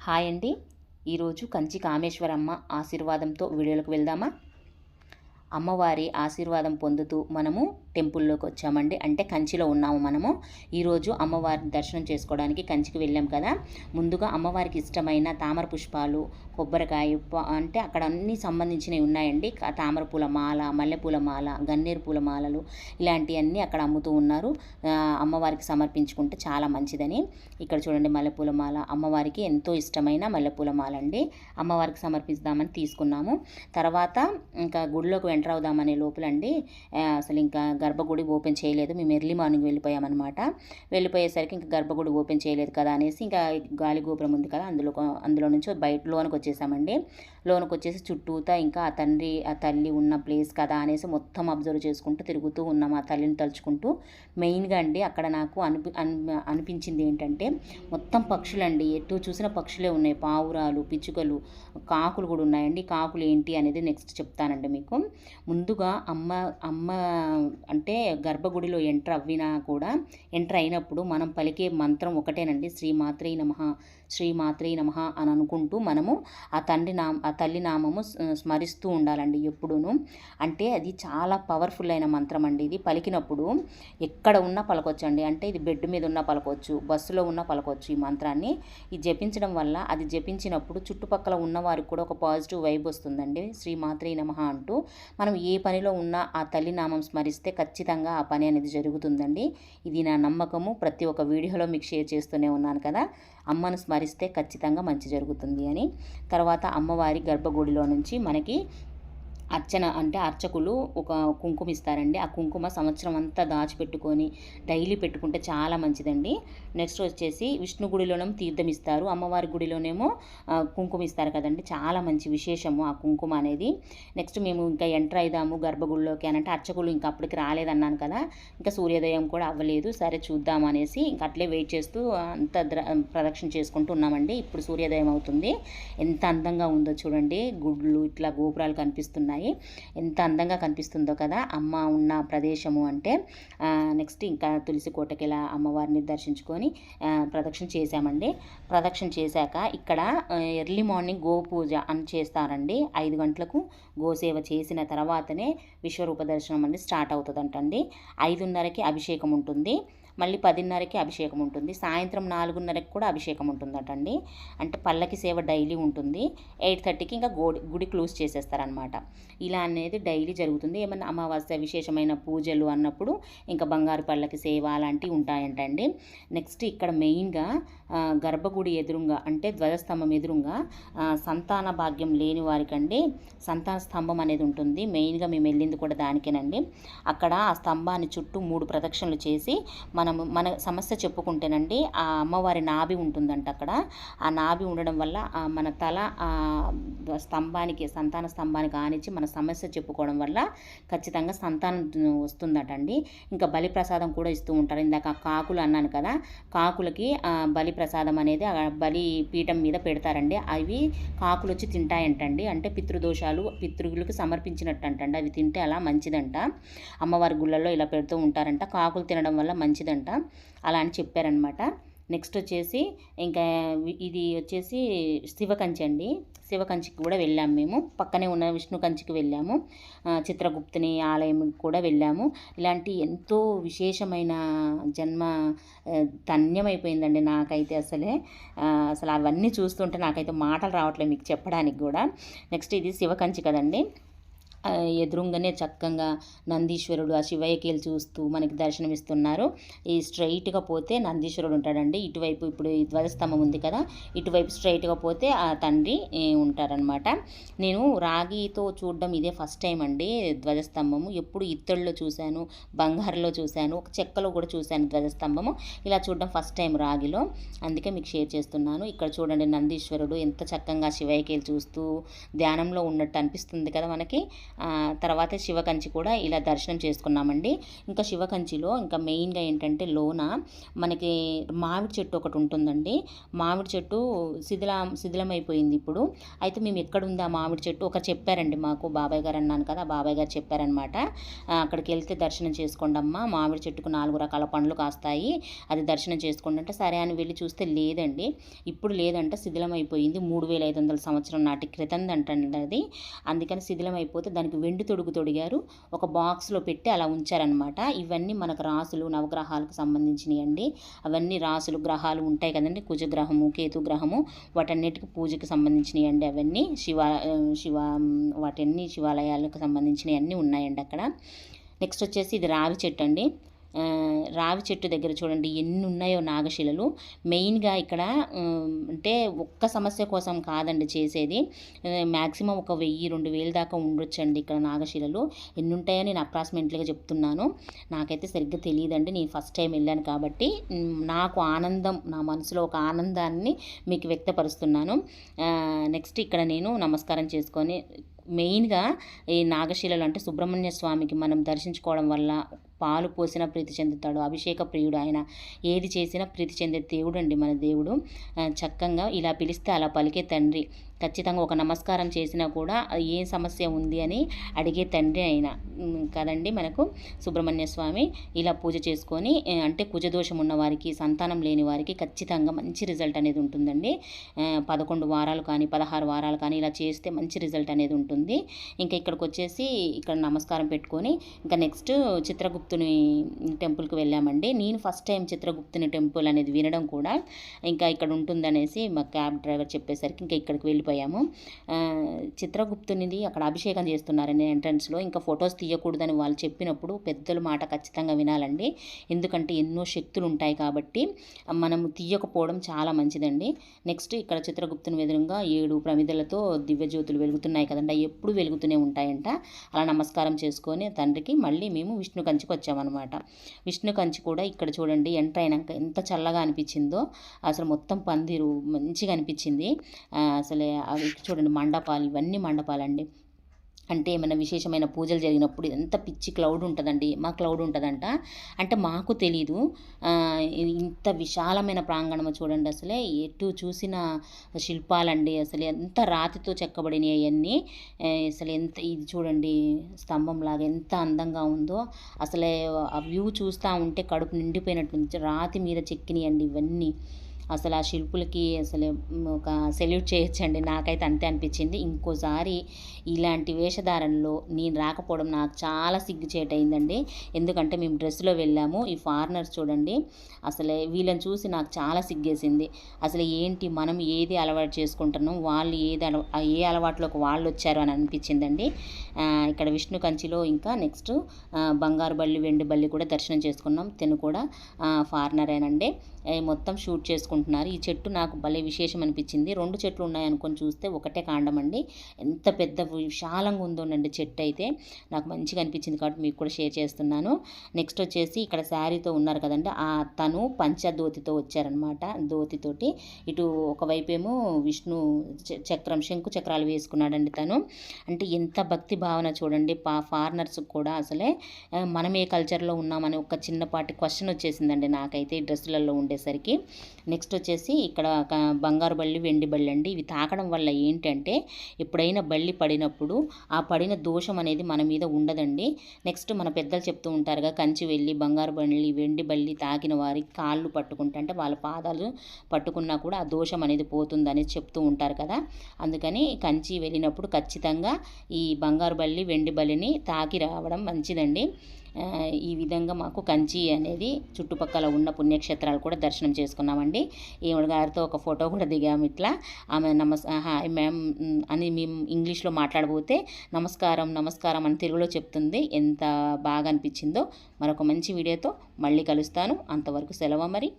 Hi అండి. ఈరోజు కంచి కామేశ్వరమ్మ ఆశీర్వాదంతో వీడియోలోకి వెళ్దామా? అమ్మవారి ఆశీర్వాదం పొందుతూ మనము టెంపుల్లోకి వచ్చామండి. అంటే కంచిలో ఉన్నాము మనము. ఈరోజు అమ్మవారిని దర్శనం చేసుకోవడానికి కంచికి వెళ్ళాం కదా. ముందుగా అమ్మవారికి ఇష్టమైన తామర పుష్పాలు, కొబ్బరికాయ అంటే అక్కడ అన్నీ సంబంధించినవి ఉన్నాయండి. తామర పూల మాల, మల్లెపూల మాల, గన్నేరు పూల మాలలు ఇలాంటివన్నీ అక్కడ అమ్ముతూ ఉన్నారు. అమ్మవారికి సమర్పించుకుంటే చాలా మంచిదని. ఇక్కడ చూడండి, మల్లెపూల మాల అమ్మవారికి ఎంతో ఇష్టమైన మల్లెపూల మాల అండి. అమ్మవారికి సమర్పిద్దామని తీసుకున్నాము. తర్వాత ఇంకా గుడిలోకి ఎంటర్ అవుదామనే లోపలండి అసలు ఇంకా గర్భగుడి ఓపెన్ చేయలేదు. మేము ఎర్లీ మార్నింగ్ వెళ్ళిపోయామన్నమాట. వెళ్ళిపోయేసరికి ఇంకా గర్భగుడి ఓపెన్ చేయలేదు కదా అనేసి ఇంకా గాలి గోపురం ఉంది కదా, అందులో నుంచి లోనికి వచ్చేసామండి. లోనికి వచ్చేసి చుట్టూతా ఇంకా ఆ తల్లి ఉన్న ప్లేస్ కదా అనేసి మొత్తం అబ్జర్వ్ చేసుకుంటూ తిరుగుతూ ఉన్నాం, ఆ తల్లిని తలుచుకుంటూ. మెయిన్గా అండి అక్కడ నాకు అనిపించింది ఏంటంటే మొత్తం పక్షులండి. ఎటు చూసిన పక్షులే ఉన్నాయి. పావురాలు, పిచ్చుకలు, కాకులు కూడా ఉన్నాయండి. కాకులు ఏంటి అనేది నెక్స్ట్ చెప్తానండి మీకు. ముందుగా అమ్మ అంటే గర్భగుడిలో ఎంటర్ అయినప్పుడు మనం పలికే మంత్రం ఒకటేనండి, శ్రీమాత్రే నమః, శ్రీమాత్రే నమః అని అనుకుంటూ మనము ఆ తల్లి నామము స్మరిస్తూ ఉండాలండి ఎప్పుడూను. అంటే అది చాలా పవర్ఫుల్ అయిన మంత్రం అండి. ఇది పలికినప్పుడు ఎక్కడ ఉన్నా పలకొచ్చండి. అంటే ఇది బెడ్ మీద ఉన్నా పలకొచ్చు, బస్సులో ఉన్నా పలకొచ్చు. ఈ మంత్రాన్ని ఇది జపించడం వల్ల, అది జపించినప్పుడు చుట్టుపక్కల ఉన్నవారికి కూడా ఒక పాజిటివ్ వైబ్ వస్తుందండి. శ్రీమాత్రే నమః అంటూ మనం ఏ పనిలో ఉన్నా ఆ తల్లి నామం స్మరిస్తే ఖచ్చితంగా ఆ పని అనేది జరుగుతుందండి. ఇది నా నమ్మకము. ప్రతి ఒక్క వీడియోలో మీకు షేర్ చేస్తూనే ఉన్నాను కదా, అమ్మను స్మరిస్తే ఖచ్చితంగా మంచి జరుగుతుంది అని. తర్వాత అమ్మవారి గర్భగుడిలో నుంచి మనకి అర్చన అంటే అర్చకులు ఒక కుంకుమ ఇస్తారండి. ఆ కుంకుమ సంవత్సరం అంతా దాచిపెట్టుకొని డైలీ పెట్టుకుంటే చాలా మంచిదండి. నెక్స్ట్ వచ్చేసి విష్ణు గుడిలోనేమో తీర్థం ఇస్తారు, అమ్మవారి గుడిలోనేమో కుంకుమ ఇస్తారు కదండి. చాలా మంచి విశేషము ఆ కుంకుమ అనేది. నెక్స్ట్ మేము ఇంకా ఎంటర్ అయిదాము గర్భగుడిలోకి అని అంటే అర్చకులు ఇంకా అప్పటికి రాలేదన్నాను కదా, ఇంకా సూర్యోదయం కూడా అవ్వలేదు. సరే చూద్దాం అనేసి ఇంకా అట్లే వెయిట్ చేస్తూ అంత ప్రదక్షిణ చేసుకుంటూ ఉన్నామండి. ఇప్పుడు సూర్యోదయం అవుతుంది. ఎంత అందంగా ఉందో చూడండి. గుడ్లు ఇట్లా గోపురాలు కనిపిస్తున్నాయి. ఎంత అందంగా కనిపిస్తుందో కదా అమ్మ ఉన్న ప్రదేశము అంటే. నెక్స్ట్ ఇంకా తులసి కోటకి ఇలా అమ్మవారిని దర్శించుకొని ప్రదక్షిణ చేశామండి. ప్రదక్షిణ చేశాక ఇక్కడ ఎర్లీ మార్నింగ్ గోపూజ అని చేస్తారండి. 5 గంటలకు గోసేవ చేసిన తర్వాతనే విశ్వరూప దర్శనం అనేది స్టార్ట్ అవుతుందంటండి. 5:30కి అభిషేకం ఉంటుంది, మళ్ళీ 10:30కి అభిషేకం ఉంటుంది, సాయంత్రం 4:30కి కూడా అభిషేకం ఉంటుందటండి. అంటే పల్లకి సేవ డైలీ ఉంటుంది. 8:30కి ఇంకా గుడి క్లోజ్ చేసేస్తారనమాట. ఇలా అనేది డైలీ జరుగుతుంది. ఏమన్నా అమావాస్య విశేషమైన పూజలు అన్నప్పుడు ఇంకా బంగారు పల్లకి సేవ అలాంటివి ఉంటాయంటండి. నెక్స్ట్ ఇక్కడ మెయిన్గా గర్భగుడి ఎదురుగా అంటే ధ్వజస్తంభం ఎదురుగా సంతాన భాగ్యం లేని వారికండి సంతాన స్తంభం అనేది ఉంటుంది. మెయిన్గా మేము వెళ్ళింది కూడా దానికేనండి. అక్కడ ఆ స్తంభాన్ని చుట్టూ 3 ప్రదక్షిణలు చేసి మన సమస్య చెప్పుకుంటేనండి ఆ అమ్మవారి నాభి ఉంటుందంట అక్కడ. ఆ నాభి ఉండడం వల్ల మన తల సంతాన స్తంభానికి ఆనిచ్చి మన సమస్య చెప్పుకోవడం వల్ల ఖచ్చితంగా సంతానం వస్తుందటండి. ఇంకా బలి ప్రసాదం కూడా ఇస్తూ ఉంటారు. ఇందాక కాకులు అన్నాను కదా, కాకులకి బలి ప్రసాదం అనేది బలి పీఠం మీద పెడతారండి. అవి కాకులు వచ్చి తింటాయంటండి. అంటే పితృలకు సమర్పించినట్టు అంటండి. అవి తింటే అలా మంచిదంట. అమ్మవారి గుళ్ళల్లో ఇలా పెడుతూ ఉంటారంట. కాకులు తినడం వల్ల మంచిదంట అలా అని చెప్పారనమాట. నెక్స్ట్ వచ్చేసి ఇంకా ఇది వచ్చేసి శివకంచి అండి. శివకంచికి కూడా వెళ్ళాము మేము. పక్కనే ఉన్న విష్ణు కంచికి వెళ్ళాము. చిత్రగుప్తుని ఆలయం కూడా వెళ్ళాము. ఇలాంటి ఎంతో విశేషమైన జన్మ ధన్యమైపోయిందండి నాకైతే. అసలు అవన్నీ చూస్తుంటే నాకైతే మాటలు రావట్లేదు మీకు చెప్పడానికి కూడా. నెక్స్ట్ ఇది శివకంచి కదండి. ఎదురుగానే చక్కగా నందీశ్వరుడు ఆ శివయ్యకేలు చూస్తూ మనకి దర్శనమిస్తున్నారు. ఈ స్ట్రైట్గా పోతే నందీశ్వరుడు ఉంటాడండి. ఇటువైపు ఇప్పుడు ఈ ధ్వజస్తంభం ఉంది కదా, ఇటువైపు స్ట్రైట్గా పోతే ఆ తండ్రి ఉంటారనమాట. నేను రాగితో చూడడం ఇదే ఫస్ట్ టైం అండి ధ్వజస్తంభము. ఎప్పుడు ఇత్తడిలో చూశాను, బంగారులో చూశాను, ఒక చెక్కలో కూడా చూశాను ధ్వజస్తంభము. ఇలా చూడడం ఫస్ట్ టైం రాగిలో. అందుకే మీకు షేర్ చేస్తున్నాను. ఇక్కడ చూడండి నందీశ్వరుడు ఎంత చక్కగా శివయ్యకేలు చూస్తూ ధ్యానంలో ఉన్నట్టు అనిపిస్తుంది కదా మనకి. తర్వాత శివకంచి కూడా ఇలా దర్శనం చేసుకున్నామండి. ఇంకా శివకంచిలో ఇంకా మెయిన్గా ఏంటంటే లోన మనకి మామిడి చెట్టు ఒకటి ఉంటుందండి. మామిడి చెట్టు శిథిలమైపోయింది ఇప్పుడు. అయితే మేము ఎక్కడుంది ఆ మామిడి చెట్టు ఒక చెప్పారండి మాకు, బాబాయ్ గారు అన్నాను కదా, బాబాయ్ గారు చెప్పారనమాట. అక్కడికి వెళ్తే దర్శనం చేసుకోండి అమ్మ, మామిడి చెట్టుకు 4 రకాల పండ్లు కాస్తాయి, అది దర్శనం చేసుకోండి అంటే సరే అని వెళ్ళి చూస్తే లేదండి, ఇప్పుడు లేదంట, శిథిలమైపోయింది. 3500 సంవత్సరం నాటి క్రితం అంటండి అది. అందుకని శిథిలమైపోతే దానికి వెండి తొడుగు తొడిగారు, ఒక బాక్స్లో పెట్టి అలా ఉంచారనమాట. ఇవన్నీ మనకు రాసులు నవగ్రహాలకు సంబంధించినవి అండి. అవన్నీ రాసులు గ్రహాలు ఉంటాయి కదండి, కుజగ్రహము కేతుగ్రహము, వాటన్నిటికి పూజకి సంబంధించినవి అండి. అవన్నీ వాటన్ని శివాలయాలకు సంబంధించినవి అన్నీ ఉన్నాయండి అక్కడ. నెక్స్ట్ వచ్చేసి ఇది రావి చెట్టు అండి. రావి చెట్టు దగ్గర చూడండి ఎన్ని ఉన్నాయో నాగశిలలు. మెయిన్గా ఇక్కడ అంటే ఒక్క సమస్య కోసం కాదండి చేసేది, మ్యాక్సిమం ఒక 1000-2000 దాకా ఉండొచ్చండి ఇక్కడ నాగశిలలు. ఎన్ని ఉంటాయో నేను అప్రాక్సిమేట్లీగా చెప్తున్నాను, నాకైతే సరిగ్గా తెలియదండి, నేను ఫస్ట్ టైం వెళ్ళాను కాబట్టి నాకు ఆనందం, నా మనసులో ఒక ఆనందాన్ని మీకు వ్యక్తపరుస్తున్నాను. నెక్స్ట్ ఇక్కడ నేను నమస్కారం చేసుకొని మెయిన్గా ఈ నాగశిలలు అంటే సుబ్రహ్మణ్య స్వామికి మనం దర్శించుకోవడం వల్ల పాలు పోసినా ప్రీతి చెందుతాడు, అభిషేక ప్రియుడు ఆయన, ఏది చేసినా ప్రీతి చెందే దేవుడు అండి మన దేవుడు. చక్కగా ఇలా పిలిస్తే అలా పలికే తండ్రి, ఖచ్చితంగా ఒక నమస్కారం చేసినా కూడా ఏ సమస్య ఉంది అని అడిగే తండ్రి అయినా కదండి మనకు సుబ్రహ్మణ్య స్వామి. ఇలా పూజ చేసుకొని అంటే కుజదోషం ఉన్న వారికి, సంతానం లేని వారికి ఖచ్చితంగా మంచి రిజల్ట్ అనేది ఉంటుందండి. 11 వారాలు కానీ 16 వారాలు కానీ ఇలా చేస్తే మంచి రిజల్ట్ అనేది ఉంటుంది. ఇంకా ఇక్కడికి వచ్చేసి ఇక్కడ నమస్కారం పెట్టుకొని ఇంకా నెక్స్ట్ చిత్రగుప్తుని టెంపుల్కి వెళ్ళామండి. నేను ఫస్ట్ టైం చిత్రగుప్తుని టెంపుల్ అనేది వినడం కూడా, ఇంకా ఇక్కడ ఉంటుందనేసి మా క్యాబ్ డ్రైవర్ చెప్పేసరికి ఇంకా ఇక్కడికి వెళ్ళిపోయాము. చిత్రగుప్తునిది అక్కడ అభిషేకం చేస్తున్నారని ఎంట్రన్స్లో. ఇంకా ఫొటోస్ తీయకూడదని వాళ్ళు చెప్పినప్పుడు పెద్దల మాట ఖచ్చితంగా వినాలండి, ఎందుకంటే ఎన్నో శక్తులు ఉంటాయి కాబట్టి మనము తీయకపోవడం చాలా మంచిదండి. నెక్స్ట్ ఇక్కడ చిత్రగుప్తుని ఎదురుగా 7 ప్రమిదలతో దివ్యజ్యోతులు వెలుగుతున్నాయి కదండి, ఎప్పుడు వెలుగుతూనే ఉంటాయంట. అలా నమస్కారం చేసుకొని తండ్రికి మళ్ళీ మేము విష్ణు కంచికి వచ్చామన్నమాట. విష్ణు కంచి కూడా ఇక్కడ చూడండి ఎంటర్ అయినాక ఎంత చల్లగా అనిపించిందో, అసలు మొత్తం పందిరు మంచిగా అనిపించింది. అసలే అవి చూడండి మండపాలు, ఇవన్నీ మండపాలండి. అంటే ఏమైనా విశేషమైన పూజలు జరిగినప్పుడు ఎంత పిచ్చి క్లౌడ్ ఉంటుందండి, మా క్లౌడ్ ఉంటుందంట. అంటే మాకు తెలీదు ఇంత విశాలమైన ప్రాంగణం చూడండి, అసలే ఎటు చూసిన శిల్పాలండి, అసలు ఎంత రాతితో చెక్కబడినవి అవన్నీ. అసలు ఎంత ఇది చూడండి స్తంభంలాగా ఎంత అందంగా ఉందో, అసలే ఆ వ్యూ చూస్తూ ఉంటే కడుపు నిండిపోయినట్టు, రాతి మీద చెక్కినాయండి ఇవన్నీ. అసలు ఆ శిల్పులకి అసలు ఒక సెల్యూట్ చేయొచ్చండి, నాకైతే అంతే అనిపించింది. ఇంకోసారి ఇలాంటి వేషధారణలో నేను రాకపోవడం నాకు చాలా సిగ్గుచేటయిందండి. ఎందుకంటే మేము డ్రెస్లో వెళ్ళాము, ఈ ఫారినర్స్ చూడండి అసలు వీళ్ళని చూసి నాకు చాలా సిగ్గేసింది. అసలు ఏంటి మనం ఏది అలవాటు చేసుకుంటున్నాం, వాళ్ళు ఏ అలవాట్లోకి వాళ్ళు వచ్చారు అని అనిపించిందండి. ఇక్కడ విష్ణు కంచిలో ఇంకా నెక్స్ట్ బంగారు బల్లి వెండి బల్లి కూడా దర్శనం చేసుకున్నాం. తిను కూడా ఫారినరేనండి, మొత్తం షూట్ చేసుకుంటున్నారు. ఈ చెట్టు నాకు భలే విశేషం అనిపించింది. 2 చెట్లు ఉన్నాయనుకొని చూస్తే ఒకటే కాండం అండి, ఎంత పెద్ద విశాలంగా ఉందోనండి చెట్టు అయితే, నాకు మంచిగా అనిపించింది కాబట్టి మీకు కూడా షేర్ చేస్తున్నాను. నెక్స్ట్ వచ్చేసి ఇక్కడ శారీతో ఉన్నారు కదండి, తను పంచధోతితో వచ్చారనమాట. ధోతితోటి ఇటు ఒకవైపేమో విష్ణు చక్రం శంకు చక్రాలు వేసుకున్నాడండి తను. అంటే ఎంత భక్తి భావన చూడండి, ఫారినర్స్ కూడా అసలే మనం ఏ కల్చర్లో ఉన్నామని ఒక చిన్నపాటి క్వశ్చన్ వచ్చేసిందండి నాకైతే ఈ డ్రెస్సులలో ఉండేసరికి. నెక్స్ట్ వచ్చేసి ఇక్కడ బంగారు బల్లి వెండి బల్లి అండి, ఇవి తాకడం వల్ల ఏంటంటే ఎప్పుడైనా బల్లి పడినప్పుడు ఆ పడిన దోషం అనేది మన మీద ఉండదండి. నెక్స్ట్ మన పెద్దలు చెప్తూ ఉంటారుగా, కంచి వెళ్ళి బంగారు బల్లి వెండి బల్లి తాకిన వారికి కాళ్ళు పట్టుకుంటే అంటే వాళ్ళ పాదాలు పట్టుకున్నా కూడా ఆ దోషం అనేది పోతుందని చెప్తూ ఉంటారు కదా. అందుకని కంచి వెళ్ళినప్పుడు ఖచ్చితంగా ఈ బంగారు బల్లి వెండి బల్లిని తాకి రావడం మంచిదండి. ఈ విధంగా మాకు కంచి అనేది చుట్టుపక్కల ఉన్న పుణ్యక్షేత్రాలు కూడా దర్శనం చేసుకున్నామండి. ఈవిడ గారితో ఒక ఫోటో కూడా దిగాము ఇట్లా. ఆమె హాయ్ మ్యామ్ అని మేము ఇంగ్లీష్లో మాట్లాడబోతే నమస్కారం నమస్కారం అని తెలుగులో చెప్తుంది. ఎంత బాగా అనిపించిందో. మరొక మంచి వీడియోతో మళ్ళీ కలుస్తాను, అంతవరకు సెలవు మరి.